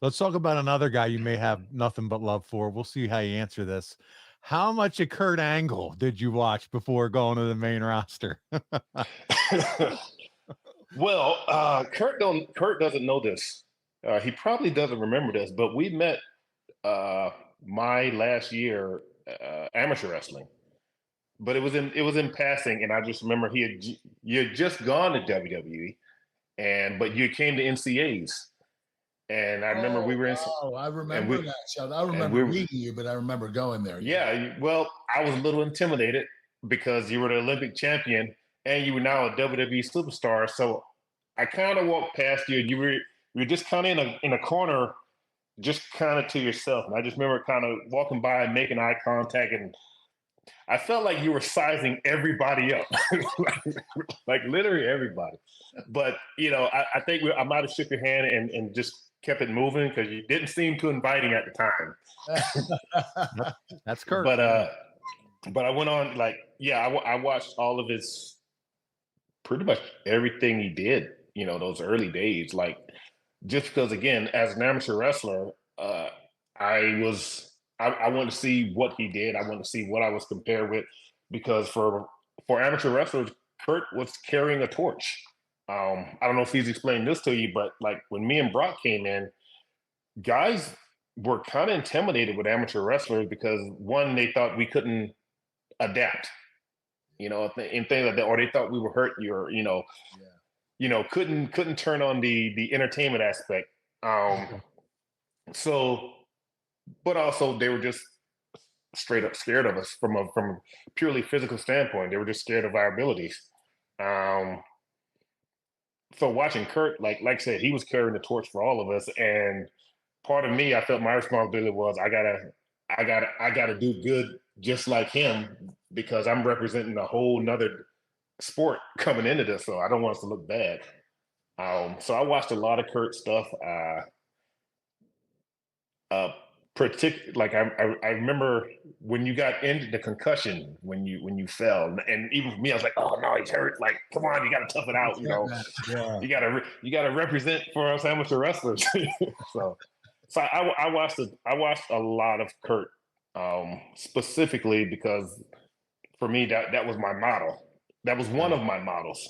Let's talk about another guy you may have nothing but love for. We'll see how you answer this. How much of Kurt Angle did you watch before going to the main roster? Well, Kurt doesn't know this. He probably doesn't remember this, but we met my last year amateur wrestling. But it was in passing, and I just remember you had just gone to WWE, but you came to NCAs, and I remember we Oh, were in, wow. I and remember we that, Shelton. I and remember we meeting you, but I remember going there. yeah. Well, I was a little intimidated because you were the Olympic champion and you were now a WWE superstar. So I kind of walked past you, and you were just kind of in a corner, just kind of to yourself. And I just remember kind of walking by and making eye contact, and I felt like you were sizing everybody up, like literally everybody. But I think I might have shook your hand and just kept it moving because you didn't seem too inviting at the time. That's Kurt. But I went on I watched all of his pretty much everything he did. Those early days, like just because again, as an amateur wrestler, I wanted to see what he did. I wanted to see what I was compared with because for amateur wrestlers, Kurt was carrying a torch. I don't know if he's explained this to you, but like when me and Brock came in, guys were kind of intimidated with amateur wrestlers because one, they thought we couldn't adapt, in things like that, or they thought we were hurt couldn't turn on the entertainment aspect. So, but also they were just straight up scared of us from a purely physical standpoint. They were just scared of our abilities. So watching Kurt, like I said, he was carrying the torch for all of us, and part of me, I felt my responsibility was I gotta do good just like him because I'm representing a whole nother sport coming into this, so I don't want us to look bad. So I watched a lot of Kurt stuff. Like I remember when you got into the concussion when you fell, and even for me, I was like, oh no, he's hurt. Like, come on, you got to tough it out. Yeah. You got to represent for us amateur wrestlers. so I watched a lot of Kurt, specifically because for me that was my model. That was one of my models.